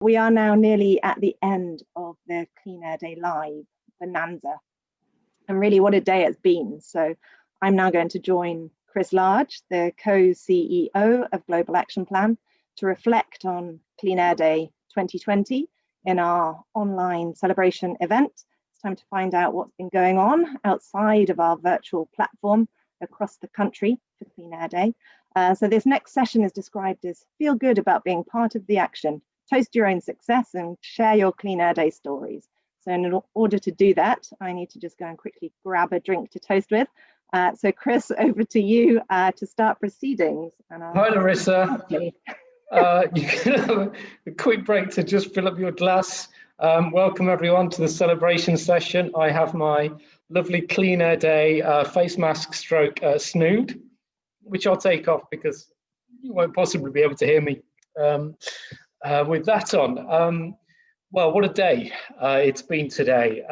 We are now nearly at the end of the Clean Air Day Live bonanza. And really what a day it's been. So I'm now going to join Chris Large, the co-CEO of Global Action Plan, to reflect on Clean Air Day 2020 in our online celebration event. It's time to find out what's been going on outside of our virtual platform across the country for Clean Air Day. So this next session is described as feel good about being part of the action, toast your own success and share your Clean Air Day stories. So in order to do that, I need to just go and quickly grab a drink to toast with. So Chris, over to you to start proceedings. Hi, Larissa. You can have a quick break to just fill up your glass. Welcome everyone to the celebration session. I have my lovely Clean Air Day face mask stroke snood, which I'll take off because you won't possibly be able to hear me with that on. Well, what a day it's been today.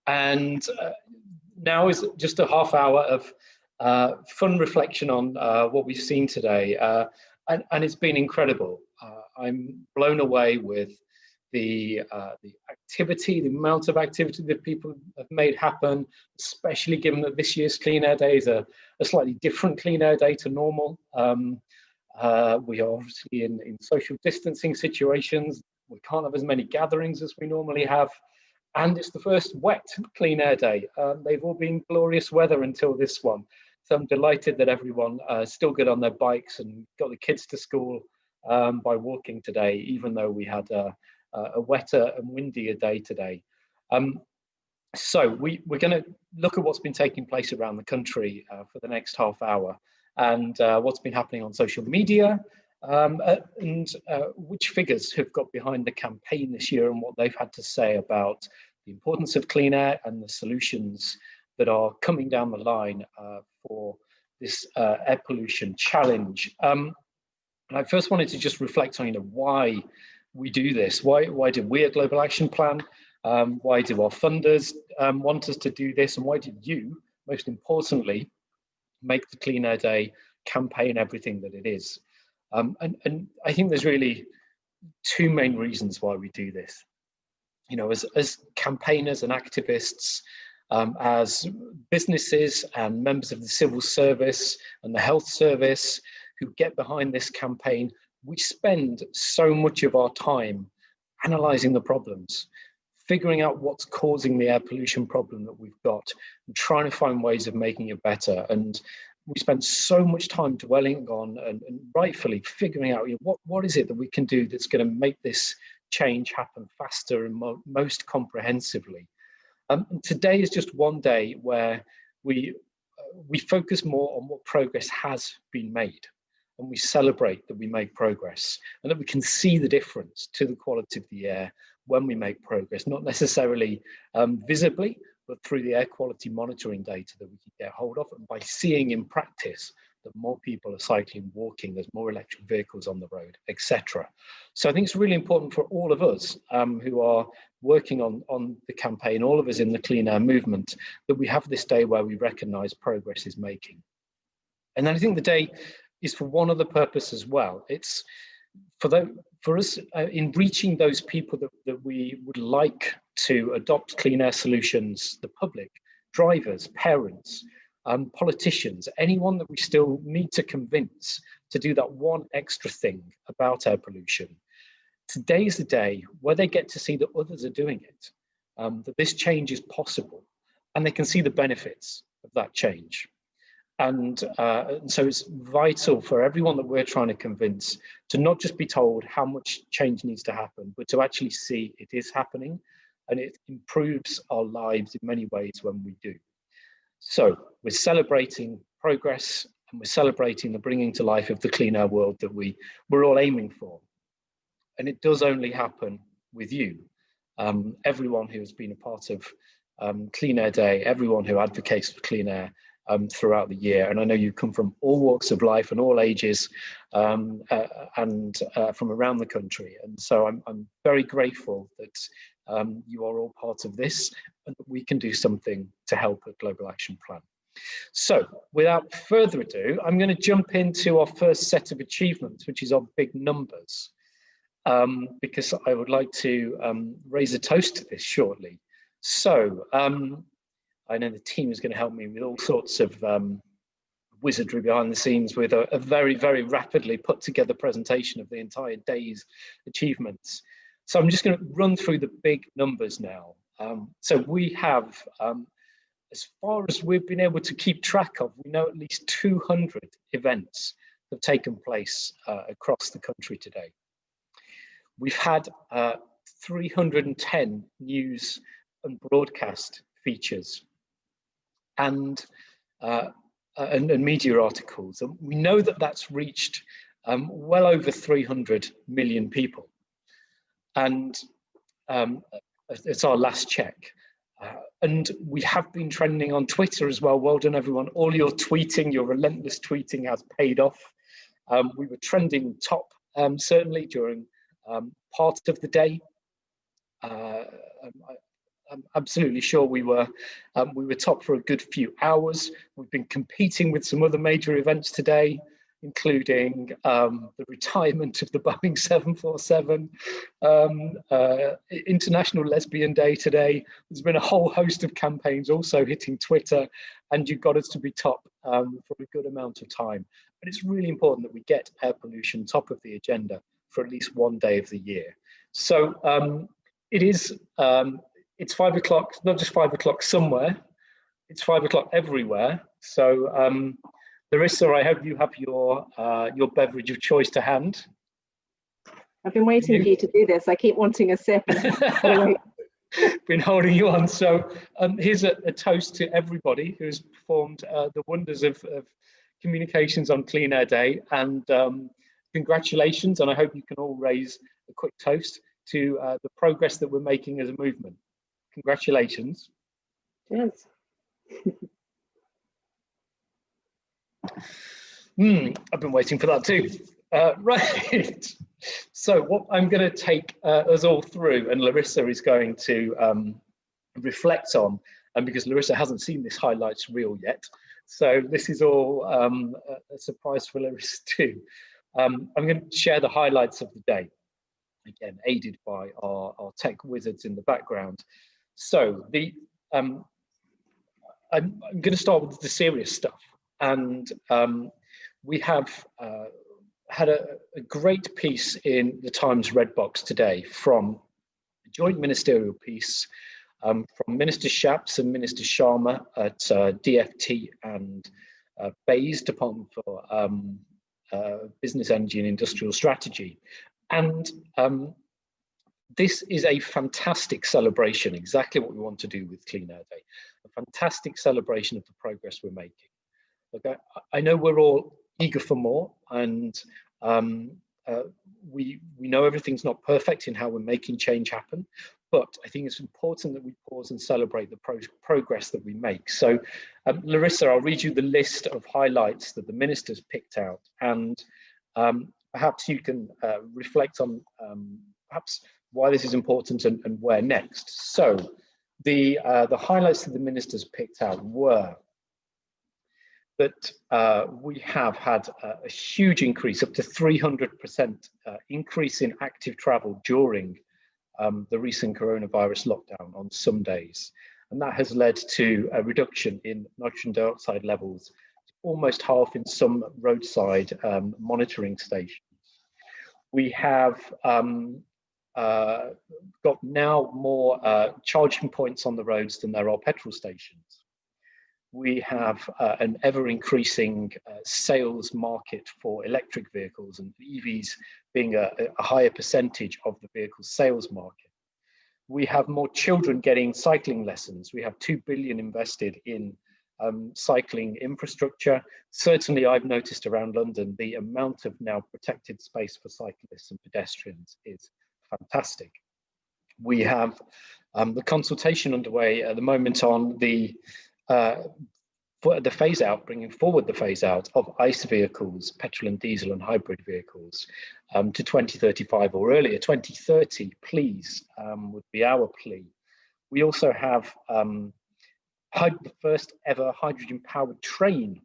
And now is just a half hour of fun reflection on what we've seen today. And it's been incredible. I'm blown away with the activity, the amount of activity that people have made happen, especially given that this year's Clean Air Day is a slightly different Clean Air Day to normal. We are obviously in social distancing situations. We can't have as many gatherings as we normally have. And it's the first wet Clean Air Day. They've all been glorious weather until this one. So I'm delighted that everyone still got on their bikes and got the kids to school by walking today, even though we had a wetter and windier day today. So we're going to look at what's been taking place around the country for the next half hour and what's been happening on social media and which figures have got behind the campaign this year and what they've had to say about the importance of clean air and the solutions that are coming down the line for this air pollution challenge. And I first wanted to just reflect on why we do this. Why do we at Global Action Plan? Why do our funders want us to do this? And why did you, most importantly, make the Clean Air Day campaign everything that it is? And I think there's really two main reasons why we do this. As campaigners and activists, as businesses and members of the civil service and the health service who get behind this campaign, we spend so much of our time analysing the problems, figuring out what's causing the air pollution problem that we've got, and trying to find ways of making it better. And we spend so much time dwelling on and rightfully figuring out what is it that we can do that's going to make this change happen faster and most comprehensively. And today is just one day where we focus more on what progress has been made, and we celebrate that we make progress and that we can see the difference to the quality of the air when we make progress, not necessarily visibly, but through the air quality monitoring data that we can get hold of, and by seeing in practice that more people are cycling, walking, there's more electric vehicles on the road, etc. So I think it's really important for all of us who are working on the campaign, all of us in the clean air movement, that we have this day where we recognise progress is making. And then I think the day is for one other purpose as well. It's for us in reaching those people that we would like to adopt clean air solutions, the public, drivers, parents, politicians, anyone that we still need to convince to do that one extra thing about air pollution. Today is the day where they get to see that others are doing it, that this change is possible, and they can see the benefits of that change. And so it's vital for everyone that we're trying to convince to not just be told how much change needs to happen, but to actually see it is happening, and it improves our lives in many ways when we do. So we're celebrating progress, and we're celebrating the bringing to life of the clean air world that we're all aiming for. And it does only happen with you, everyone who has been a part of Clean Air Day, everyone who advocates for clean air throughout the year. And I know you come from all walks of life and all ages and from around the country. And so I'm very grateful that you are all part of this and that we can do something to help at Global Action Plan. So without further ado, I'm going to jump into our first set of achievements, which is our big numbers. because I would like to raise a toast to this shortly. So I know the team is going to help me with all sorts of wizardry behind the scenes with a very, very rapidly put together presentation of the entire day's achievements. So I'm just going to run through the big numbers now. So we have, as far as we've been able to keep track of, we know at least 200 events have taken place across the country today. We've had 310 news and broadcast features and media articles. And we know that that's reached well over 300 million people. And it's our last check. And we have been trending on Twitter as well. Well done, everyone. All your tweeting, your relentless tweeting has paid off. We were trending top, certainly during part of the day. I'm absolutely sure we were top for a good few hours. We've been competing with some other major events today, including the retirement of the Boeing 747, International Lesbian Day today. There's been a whole host of campaigns also hitting Twitter, and you got us to be top for a good amount of time. But it's really important that we get air pollution top of the agenda for at least one day of the year. So it's 5 o'clock, not just 5 o'clock somewhere, it's 5 o'clock everywhere. So Larissa, I hope you have your beverage of choice to hand. I've been waiting for you to do this. I keep wanting a sip. Been holding you on. So here's a toast to everybody who's performed the wonders of communications on Clean Air Day, and congratulations. And I hope you can all raise a quick toast to the progress that we're making as a movement. Congratulations. Cheers. I've been waiting for that too. Right. So what I'm going to take us all through, and Larissa is going to reflect on, and because Larissa hasn't seen this highlights reel yet, so this is all a surprise for Larissa too. I'm going to share the highlights of the day, again aided by our tech wizards in the background. So I'm going to start with the serious stuff, and we have had a great piece in the Times Red Box today from a joint ministerial piece from Minister Shapps and Minister Sharma at DFT and BEIS, Department for Business, Energy and Industrial Strategy. And this is a fantastic celebration, exactly what we want to do with Clean Air Day, a fantastic celebration of the progress we're making. Look, I know we're all eager for more, and we know everything's not perfect in how we're making change happen, but I think it's important that we pause and celebrate the progress that we make. So Larissa, I'll read you the list of highlights that the ministers picked out, and perhaps you can reflect on perhaps why this is important and where next. So the highlights that the ministers picked out were that we have had a huge increase, up to 300% increase in active travel during the recent coronavirus lockdown on some days. And that has led to a reduction in nitrogen dioxide levels, almost half in some roadside monitoring stations. We have got now more charging points on the roads than there are petrol stations. We have an ever-increasing sales market for electric vehicles, and EVs being a higher percentage of the vehicle sales market. We have more children getting cycling lessons. We have 2 billion invested in cycling infrastructure. Certainly, I've noticed around London, the amount of now protected space for cyclists and pedestrians is fantastic. We have the consultation underway at the moment on the phase out, bringing forward the phase out of ICE vehicles, petrol and diesel and hybrid vehicles to 2035 or earlier. 2030, please, would be our plea. We also have the first ever hydrogen powered train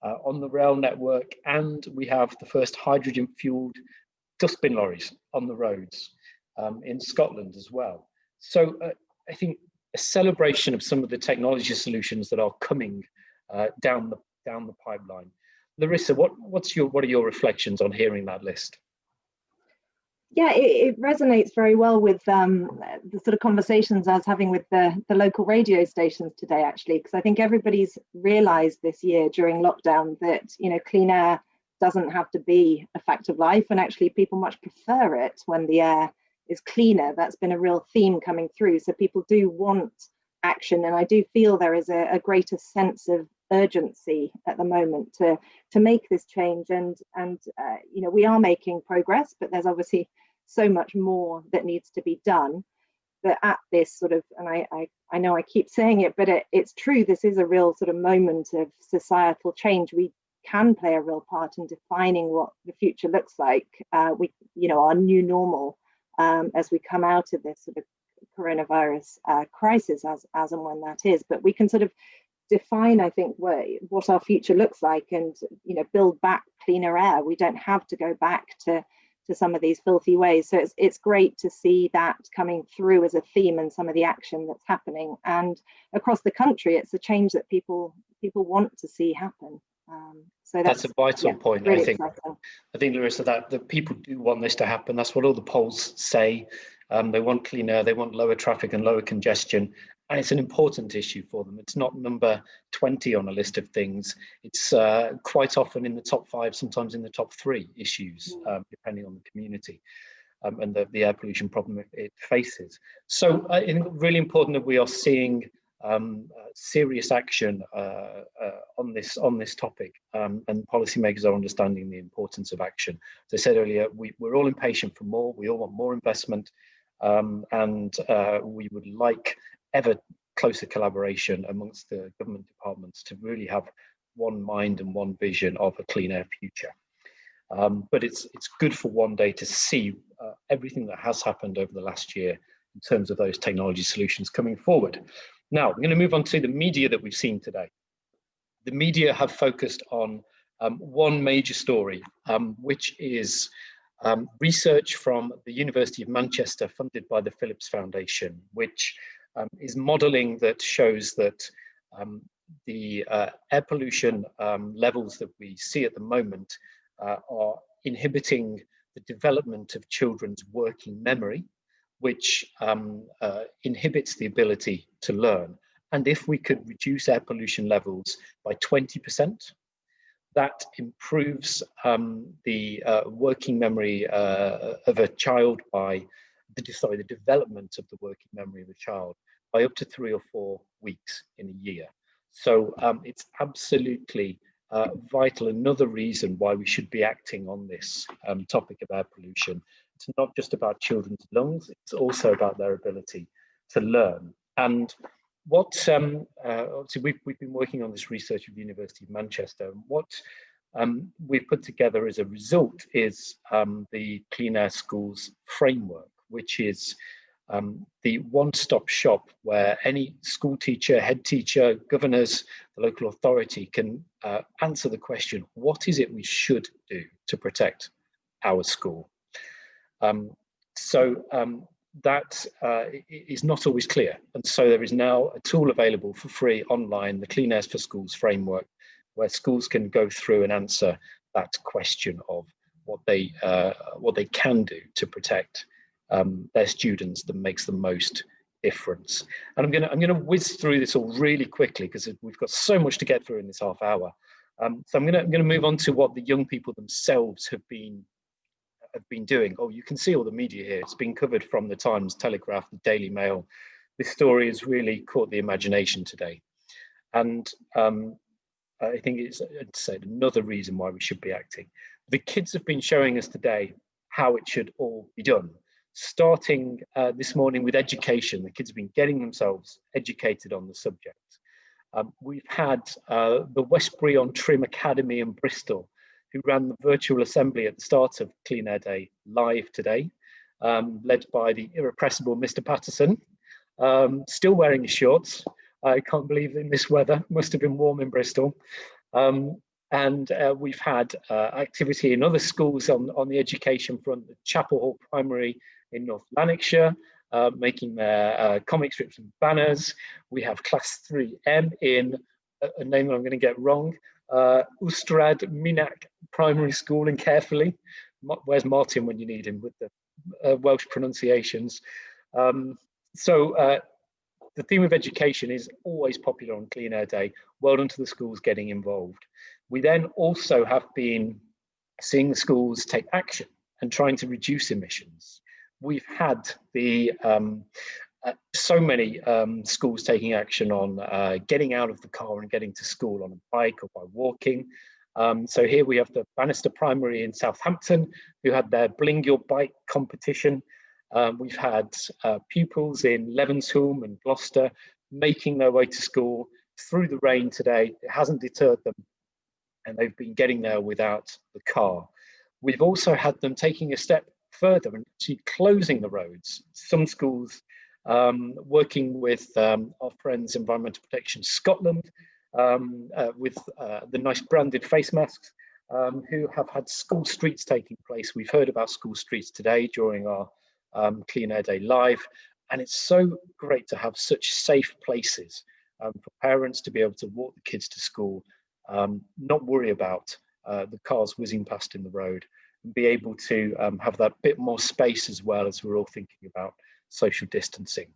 on the rail network, and we have the first hydrogen fueled dustbin lorries on the roads in Scotland as well. So I think a celebration of some of the technology solutions that are coming down the pipeline. Larissa, what are your reflections on hearing that list? Yeah, it resonates very well with the sort of conversations I was having with the local radio stations today, actually, because I think everybody's realised this year during lockdown that, you know, clean air doesn't have to be a fact of life, and actually people much prefer it when the air is cleaner. That's been a real theme coming through. So people do want action, and I do feel there is a greater sense of urgency at the moment to make this change, and you know, we are making progress, but there's obviously so much more that needs to be done. But at this sort of, and I know I keep saying it, but it's true, this is a real sort of moment of societal change. We can play a real part in defining what the future looks like. You know, our new normal as we come out of this sort of coronavirus crisis, as and when that is. But we can sort of define, I think, what our future looks like, and, you know, build back cleaner air. We don't have to go back to some of these filthy ways. So it's great to see that coming through as a theme and some of the action that's happening. And across the country, it's a change that people want to see happen. So that's a vital point. Really I think, Larissa, that the people do want this to happen. That's what all the polls say. They want clean air, they want lower traffic and lower congestion, and it's an important issue for them. It's not number 20 on a list of things. It's quite often in the top 5, sometimes in the top 3 issues, depending on the community and the air pollution problem it faces. So I think it's really important that we are seeing serious action on this topic, and policymakers are understanding the importance of action. As I said earlier, we're all impatient for more. We all want more investment, and we would like ever closer collaboration amongst the government departments to really have one mind and one vision of a clean air future. But it's good for one day to see everything that has happened over the last year in terms of those technology solutions coming forward. Now, we're going to move on to the media that we've seen today. The media have focused on one major story, which is research from the University of Manchester, funded by the Phillips Foundation, which is modelling that shows that the air pollution levels that we see at the moment are inhibiting the development of children's working memory, which inhibits the ability to learn. And if we could reduce air pollution levels by 20%, that improves the working memory of a child by the development of the working memory of a child by up to 3 or 4 weeks in a year. So it's absolutely vital. Another reason why we should be acting on this topic of air pollution. It's not just about children's lungs, it's also about their ability to learn. And what obviously we've been working on this research at the University of Manchester. What we've put together as a result is the Clean Air Schools framework, which is the one-stop shop where any school teacher, head teacher, governors, the local authority can answer the question, what is it we should do to protect our school? That is not always clear. And so there is now a tool available for free online, the Clean Air for Schools framework, where schools can go through and answer that question of what they can do to protect their students that makes the most difference. And I'm gonna whiz through this all really quickly because we've got so much to get through in this half hour. So I'm gonna move on to what the young people themselves have been doing. Oh, you can see all the media here. It's been covered from the Times, Telegraph, the Daily Mail. This story has really caught the imagination today. And I think it's another reason why we should be acting. The kids have been showing us today how it should all be done. Starting this morning with education, the kids have been getting themselves educated on the subject. We've had the Westbury-on-Trim Academy in Bristol, who ran the virtual assembly at the start of Clean Air Day live today, led by the irrepressible Mr. Patterson, still wearing his shorts. I can't believe in this weather, must have been warm in Bristol. And we've had activity in other schools on the education front. The Chapel Hall Primary in North Lanarkshire, making their comic strips and banners. We have Class 3M in a name that I'm going to get wrong, Ustrad Minak Primary School in Carefully. Where's Martin when you need him with the Welsh pronunciations? So the theme of education is always popular on Clean Air Day. Well done to the schools getting involved. We then also have been seeing the schools take action and trying to reduce emissions. We've had so many schools taking action on getting out of the car and getting to school on a bike or by walking. So here we have the Bannister Primary in Southampton, who had their Bling Your Bike competition. We've had pupils in Levensholme and Gloucester making their way to school through the rain today. It hasn't deterred them, and they've been getting there without the car. We've also had them taking a step further and actually closing the roads. Some schools working with our friends Environmental Protection Scotland with the nice branded face masks, who have had school streets taking place. We've heard about school streets today during our Clean Air Day Live, and it's so great to have such safe places for parents to be able to walk the kids to school, not worry about the cars whizzing past in the road, and be able to have that bit more space as well, as we're all thinking about social distancing.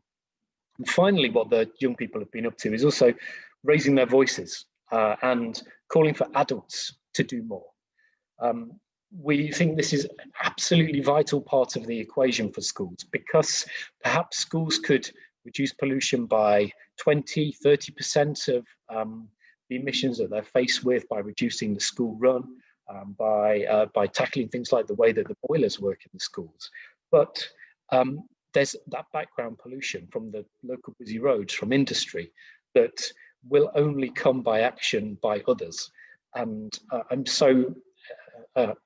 And finally, what the young people have been up to is also raising their voices and calling for adults to do more. We think this is an absolutely vital part of the equation for schools, because perhaps schools could reduce pollution by 20, 30% of the emissions that they're faced with by reducing the school run, by tackling things like the way that the boilers work in the schools. But there's that background pollution from the local busy roads, from industry, that will only come by action by others. And I'm so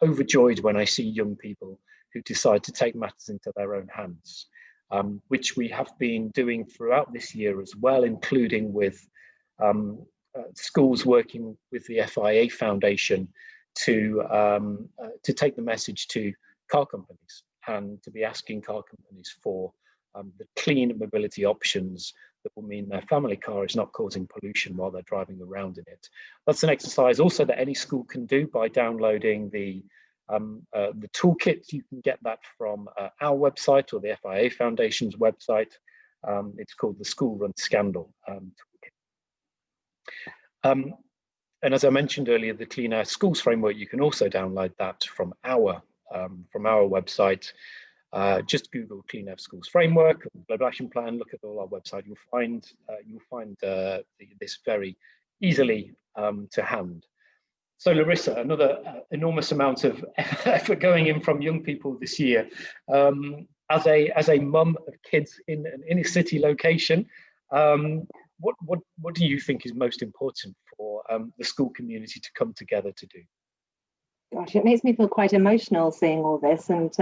overjoyed when I see young people who decide to take matters into their own hands, which we have been doing throughout this year as well, including with schools working with the FIA Foundation to take the message to car companies and to be asking car companies for the clean mobility options that will mean their family car is not causing pollution while they're driving around in it. That's an exercise also that any school can do by downloading the toolkit. You can get that from our website or the FIA Foundation's website. It's called the School Run Scandal toolkit. And as I mentioned earlier, the Clean Air Schools framework, you can also download that from our website. Just Google Clean Air Schools Framework, Global Action Plan, look at all our website. You'll find this very easily to hand. So Larissa, another enormous amount of effort going in from young people this year. As a mum of kids in an inner city location, what do you think is most important for the school community to come together to do? Gosh, it makes me feel quite emotional seeing all this and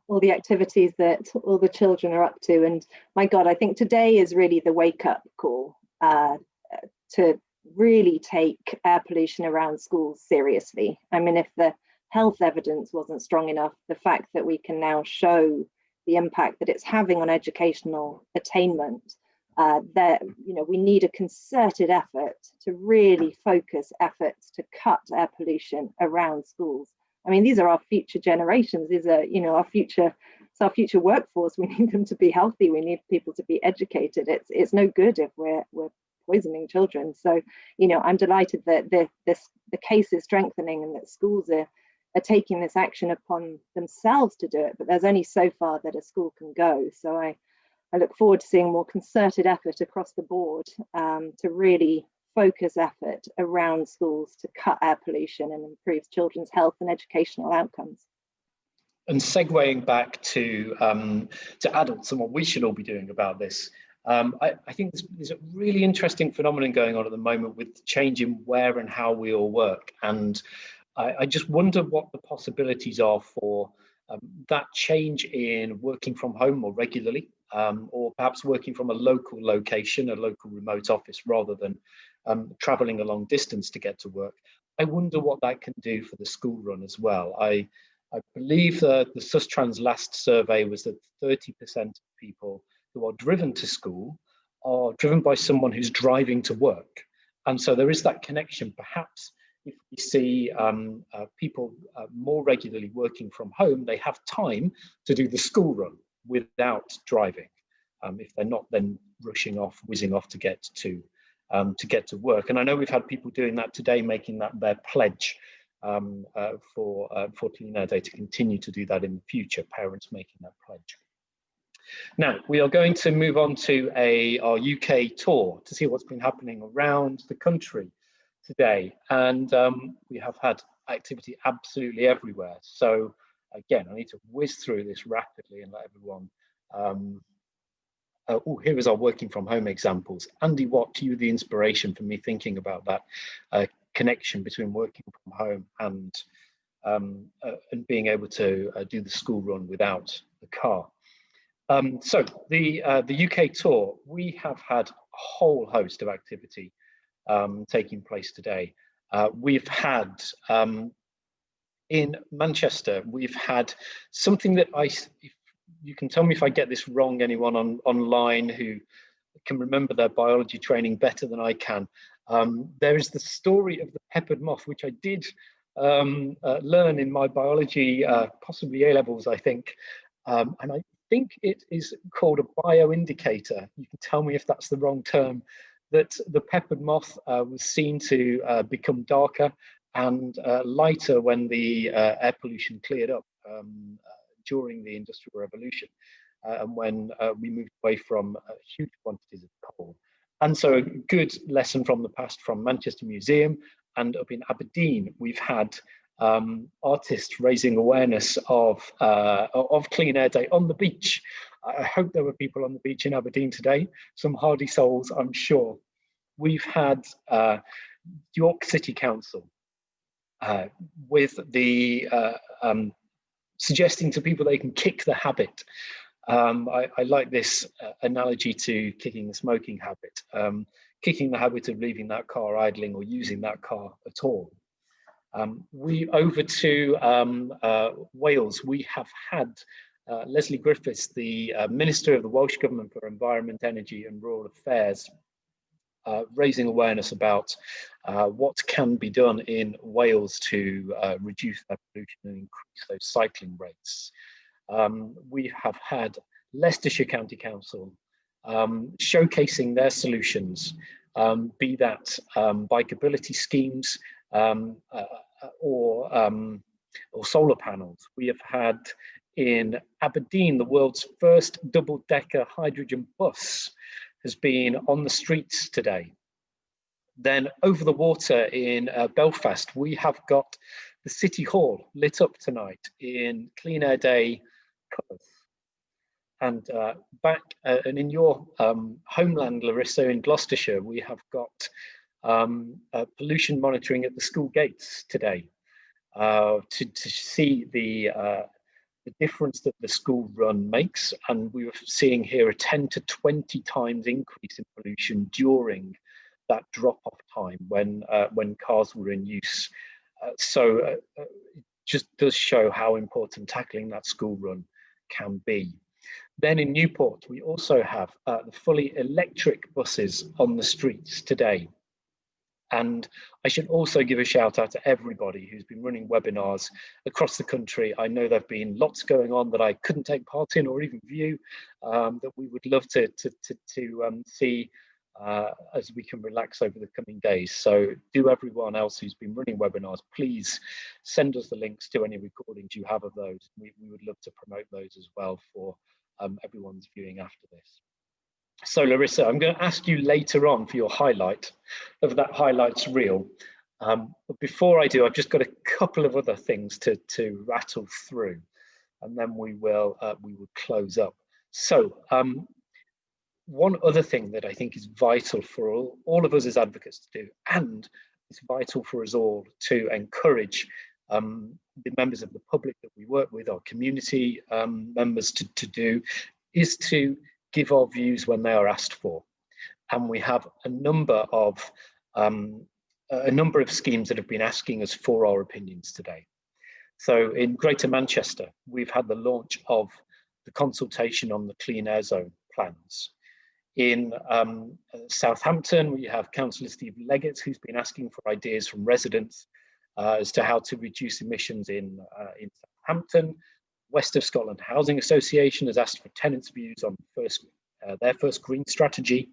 all the activities that all the children are up to. And my God, I think today is really the wake-up call to really take air pollution around schools seriously. I mean, if the health evidence wasn't strong enough, the fact that we can now show the impact that it's having on educational attainment, that we need a concerted effort to really focus efforts to cut air pollution around schools. I mean, these are our future generations. These are, our future. It's our future workforce. We need them to be healthy. We need people to be educated. It's no good if we're poisoning children. So, I'm delighted that the case is strengthening and that schools are taking this action upon themselves to do it. But there's only so far that a school can go. So I look forward to seeing more concerted effort across the board to really focus effort around schools to cut air pollution and improve children's health and educational outcomes. And segueing back to adults and what we should all be doing about this, I think there's a really interesting phenomenon going on at the moment with the change in where and how we all work. And I just wonder what the possibilities are for that change in working from home more regularly, or perhaps working from a local location, a local remote office, rather than traveling a long distance to get to work. I wonder what that can do for the school run as well. I believe that the Sustrans last survey was that 30% of people who are driven to school are driven by someone who's driving to work. And so there is that connection. Perhaps if we see people more regularly working from home, they have time to do the school run without driving. If they're not then rushing off, whizzing off to get to work. And I know we've had people doing that today, making that their pledge for Clean Air Day, to continue to do that in the future, parents making that pledge. Now, we are going to move on to our UK tour to see what's been happening around the country today. And we have had activity absolutely everywhere. So again, I need to whiz through this rapidly and let everyone, oh, here is our working from home examples. Andy Watt, you were the inspiration for me thinking about that connection between working from home and being able to do the school run without the car. So the UK tour, we have had a whole host of activity taking place today. We've had in Manchester, we've had something that you can tell me if I get this wrong, anyone online who can remember their biology training better than I can. There is the story of the peppered moth, which I did learn in my biology, possibly A-levels, I think. And I think it is called a bioindicator. You can tell me if that's the wrong term, that the peppered moth was seen to become darker and lighter when the air pollution cleared up during the Industrial Revolution, and when we moved away from huge quantities of coal. And so a good lesson from the past from Manchester Museum, and up in Aberdeen, we've had artists raising awareness of Clean Air Day on the beach. I hope there were people on the beach in Aberdeen today, some hardy souls, I'm sure. We've had York City Council with the suggesting to people they can kick the habit. I like this analogy to kicking the smoking habit, kicking the habit of leaving that car idling or using that car at all. We over to Wales, we have had Leslie Griffiths, the Minister of the Welsh Government for Environment, Energy and Rural Affairs, raising awareness about what can be done in Wales to reduce that pollution and increase those cycling rates. We have had Leicestershire County Council showcasing their solutions, be that bikeability schemes or solar panels. We have had in Aberdeen, the world's first double-decker hydrogen bus has been on the streets today. Then over the water in Belfast, we have got the City Hall lit up tonight in Clean Air Day colours. And and in your homeland, Larissa, in Gloucestershire, we have got pollution monitoring at the school gates today to see the difference that the school run makes. And we were seeing here a 10 to 20 times increase in pollution during that drop-off time when cars were in use. So it just does show how important tackling that school run can be. Then in Newport, we also have the fully electric buses on the streets today. And I should also give a shout out to everybody who's been running webinars across the country. I know there've been lots going on that I couldn't take part in or even view, that we would love to see as we can relax over the coming days. So do everyone else who's been running webinars, please send us the links to any recordings you have of those. We would love to promote those as well for everyone's viewing after this. So Larissa, I'm going to ask you later on for your highlight of that highlights reel. But before I do, I've just got a couple of other things to rattle through, and then we will close up. So one other thing that I think is vital for all of us as advocates to do, and it's vital for us all to encourage the members of the public that we work with, our community members to do, is to give our views when they are asked for. And we have a number of a number of schemes that have been asking us for our opinions today. So in Greater Manchester, we've had the launch of the consultation on the Clean Air Zone plans. In Southampton, we have Councillor Steve Leggett, who's been asking for ideas from residents as to how to reduce emissions in Southampton. West of Scotland Housing Association has asked for tenants' views on their first green strategy.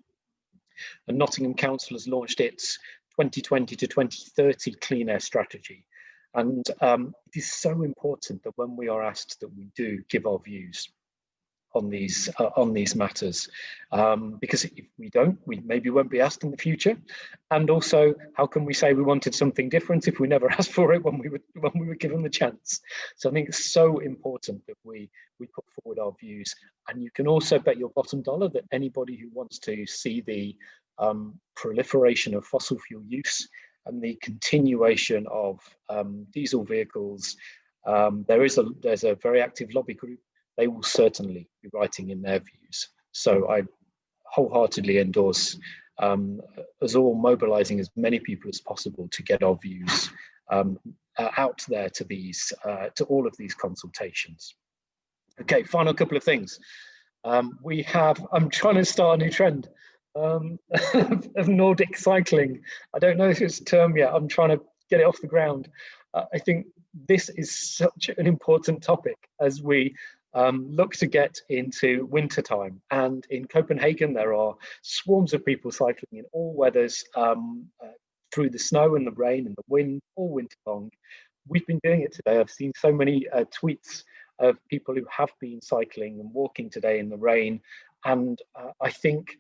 And Nottingham Council has launched its 2020 to 2030 clean air strategy. And it is so important that when we are asked that we do give our views on these matters, because if we don't, we maybe won't be asked in the future. And also, how can we say we wanted something different if we never asked for it when we were given the chance? So I think it's so important that we put forward our views. And you can also bet your bottom dollar that anybody who wants to see the proliferation of fossil fuel use and the continuation of diesel vehicles, there's a very active lobby group. They will certainly be writing in their views. So I wholeheartedly endorse us all mobilizing as many people as possible to get our views out there to all of these consultations. Okay, final couple of things. I'm trying to start a new trend of Nordic cycling. I don't know if it's a term yet. I'm trying to get it off the ground. I think this is such an important topic as we look to get into winter time. And in Copenhagen, there are swarms of people cycling in all weathers through the snow and the rain and the wind all winter long. We've been doing it today. I've seen so many tweets of people who have been cycling and walking today in the rain. And I think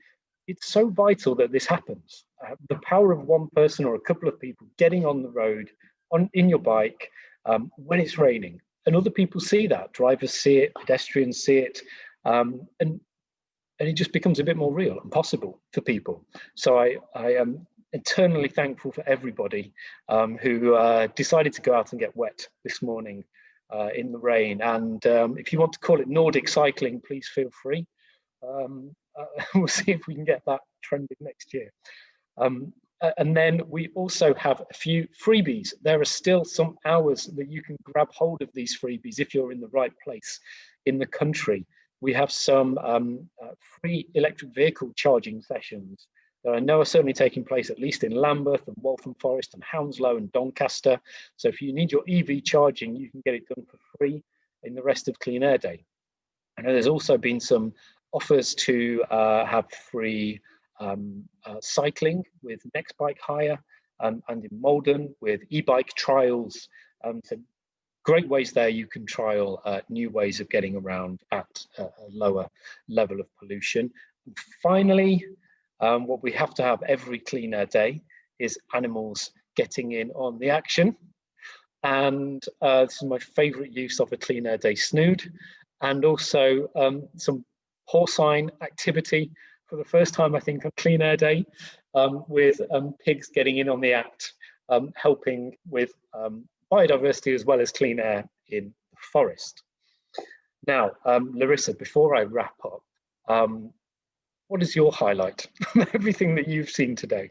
it's so vital that this happens. The power of one person or a couple of people getting on the road in your bike when it's raining. And other people see that, drivers see it, pedestrians see it, and it just becomes a bit more real and possible for people. So I am eternally thankful for everybody who decided to go out and get wet this morning in the rain. And if you want to call it Nordic cycling, please feel free. We'll see if we can get that trending next year. And then we also have a few freebies. There are still some hours that you can grab hold of these freebies if you're in the right place in the country. We have some free electric vehicle charging sessions that I know are certainly taking place at least in Lambeth and Waltham Forest and Hounslow and Doncaster. So if you need your EV charging, you can get it done for free in the rest of Clean Air Day. I know there's also been some offers to have free cycling with Next Bike Hire and in Malden with e-bike trials. So great ways there you can trial new ways of getting around at a lower level of pollution. And finally, what we have to have every Clean Air Day is animals getting in on the action. And this is my favourite use of a Clean Air Day snood, and also some porcine activity for the first time, I think, on Clean Air Day, with pigs getting in on the act, helping with biodiversity as well as clean air in the forest. Now, Larissa, before I wrap up, what is your highlight from everything that you've seen today?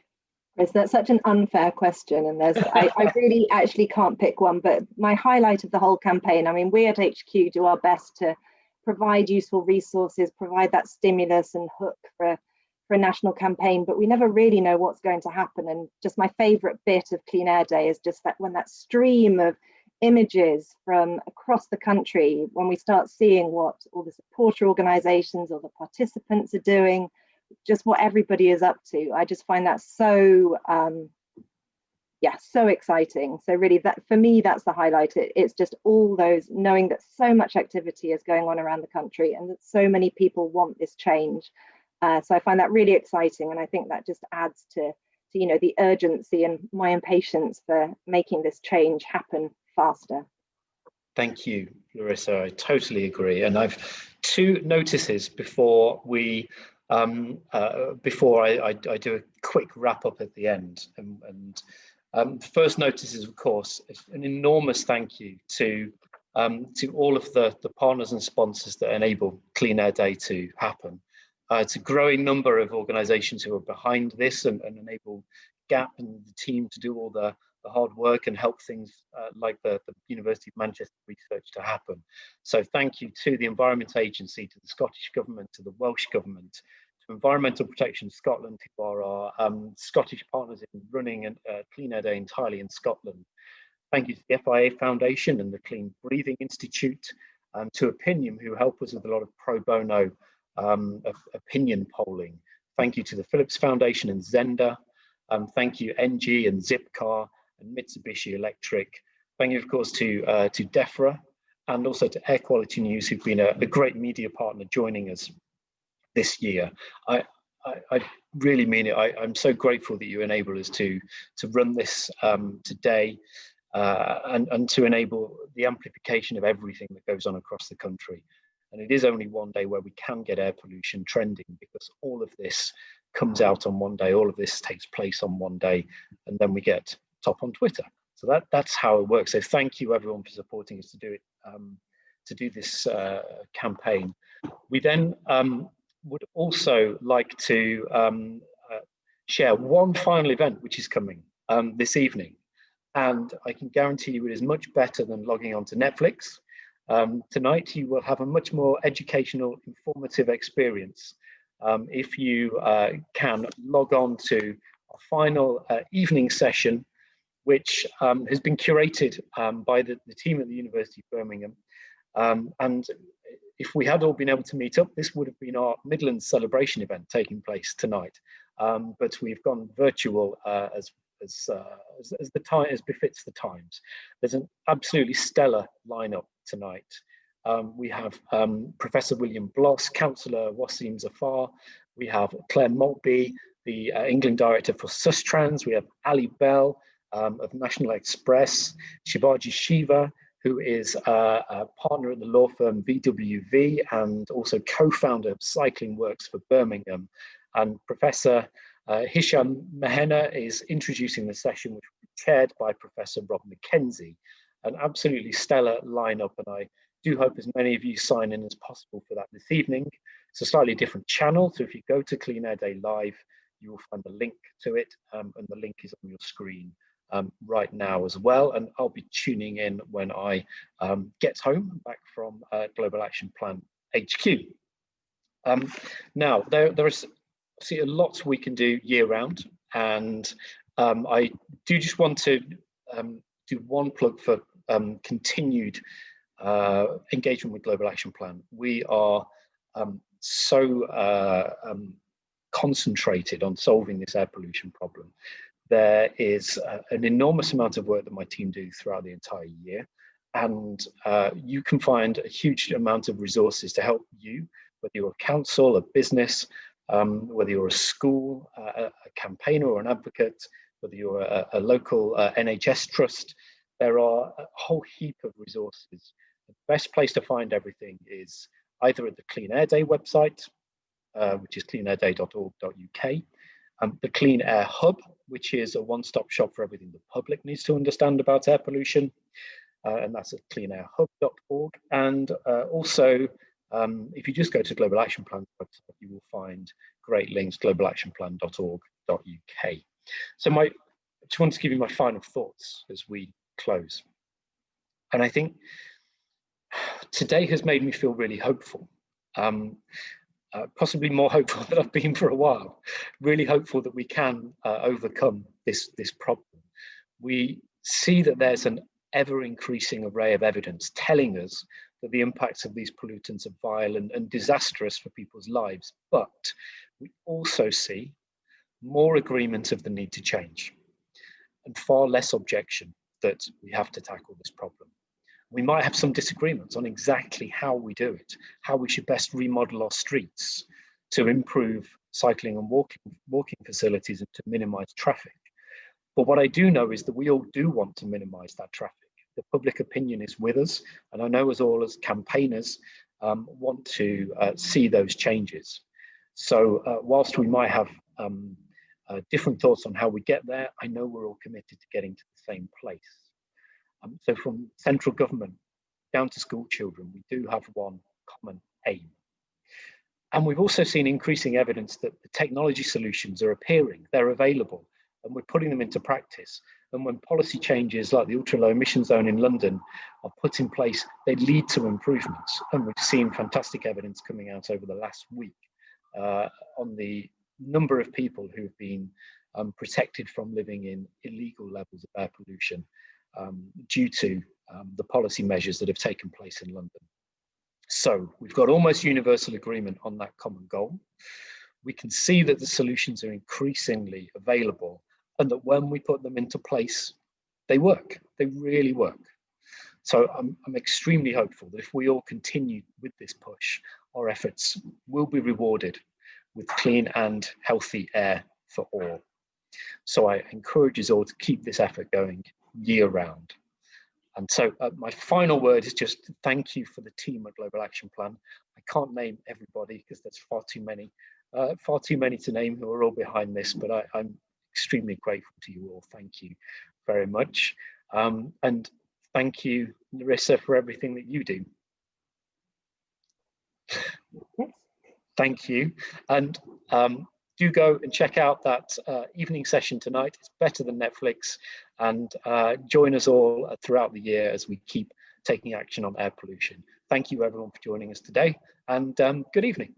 Yes, that's such an unfair question, and I really actually can't pick one, but my highlight of the whole campaign, I mean, we at HQ do our best to provide useful resources, provide that stimulus and hook for a national campaign, but we never really know what's going to happen. And just my favourite bit of Clean Air Day is just that when that stream of images from across the country, when we start seeing what all the supporter organisations or the participants are doing, just what everybody is up to, I just find that so so exciting. So really, that for me, that's the highlight. It's just all those, knowing that so much activity is going on around the country and that so many people want this change. So I find that really exciting, and I think that just adds to you know, the urgency and my impatience for making this change happen faster. Thank you, Larissa. I totally agree. And I've two notices before we before I do a quick wrap up at the end. And the first notice is, of course, an enormous thank you to all of the partners and sponsors that enable Clean Air Day to happen. It's a growing number of organisations who are behind this and enable Gap and the team to do all the hard work and help things like the University of Manchester research to happen. So thank you to the Environment Agency, to the Scottish Government, to the Welsh Government, to Environmental Protection Scotland, who are our Scottish partners in running a Clean Air Day entirely in Scotland. Thank you to the FIA Foundation and the Clean Breathing Institute, and to Opinion, who help us with a lot of pro bono opinion polling. Thank you to the Philips Foundation and Zenda. Thank you NG and Zipcar and Mitsubishi Electric. Thank you, of course, to DEFRA and also to Air Quality News, who've been a great media partner joining us this year. I really mean it. I'm so grateful that you enable us to run this today and to enable the amplification of everything that goes on across the country. And it is only one day where we can get air pollution trending, because all of this comes out on one day, all of this takes place on one day, and then we get top on Twitter. So that's how it works. So thank you everyone for supporting us to do it, to do this campaign. We then would also like to share one final event which is coming this evening, and I can guarantee you it is much better than logging on to Netflix. Tonight you will have a much more educational, informative experience if you can log on to our final evening session, which has been curated by the team at the University of Birmingham. And if we had all been able to meet up, this would have been our Midlands celebration event taking place tonight. But we've gone virtual as the time as befits the times. There's an absolutely stellar lineup tonight. We have Professor William Bloss, Councillor Wasim Zafar. We have Claire Maltby, the England Director for Sustrans. We have Ali Bell of National Express, Shivaji Shiva, who is a partner at the law firm VWV and also co-founder of Cycling Works for Birmingham. And Professor Hisham Mehenna is introducing the session, which will be chaired by Professor Rob McKenzie. An absolutely stellar lineup, and I do hope as many of you sign in as possible for that this evening. It's a slightly different channel, so if you go to Clean Air Day Live, you will find the link to it, and the link is on your screen right now as well. And I'll be tuning in when I get home back from Global Action Plan HQ. Now, there is a lot we can do year round, and I do just want to do one plug for continued engagement with Global Action Plan. We are so concentrated on solving this air pollution problem. There is an enormous amount of work that my team do throughout the entire year, and you can find a huge amount of resources to help you, whether you're a council, a business, whether you're a school, a campaigner or an advocate, whether you're a local NHS trust. There are a whole heap of resources. The best place to find everything is either at the Clean Air Day website, which is cleanairday.org.uk, the Clean Air Hub, which is a one-stop shop for everything the public needs to understand about air pollution, and that's at cleanairhub.org. And also, if you just go to Global Action Plan website, you will find great links, globalactionplan.org.uk. So I just wanted to give you my final thoughts as we close. And I think today has made me feel really hopeful, possibly more hopeful than I've been for a while. Really hopeful that we can overcome this problem. We see that there's an ever-increasing array of evidence telling us that the impacts of these pollutants are vile and disastrous for people's lives. But we also see more agreement of the need to change and far less objection that we have to tackle this problem. We might have some disagreements on exactly how we do it, how we should best remodel our streets to improve cycling and walking facilities and to minimize traffic. But what I do know is that we all do want to minimize that traffic. The public opinion is with us, and I know us all as campaigners want to see those changes. So whilst we might have different thoughts on how we get there, I know we're all committed to getting to the same place. So from central government down to school children, we do have one common aim. And we've also seen increasing evidence that the technology solutions are appearing, they're available, and we're putting them into practice. And when policy changes like the ultra low emission zone in London are put in place, they lead to improvements. And we've seen fantastic evidence coming out over the last week on the number of people who have been protected from living in illegal levels of air pollution due to the policy measures that have taken place in London. So we've got almost universal agreement on that common goal. We can see that the solutions are increasingly available, and that when we put them into place, they work. They really work. So I'm extremely hopeful that if we all continue with this push, our efforts will be rewarded with clean and healthy air for all. So I encourage us all to keep this effort going year round. And so my final word is just thank you for the team at Global Action Plan. I can't name everybody because there's far too many to name who are all behind this, but I'm extremely grateful to you all. Thank you very much. And thank you, Larissa, for everything that you do. Thank you. And do go and check out that evening session tonight. It's better than Netflix. And join us all throughout the year as we keep taking action on air pollution. Thank you, everyone, for joining us today. And good evening.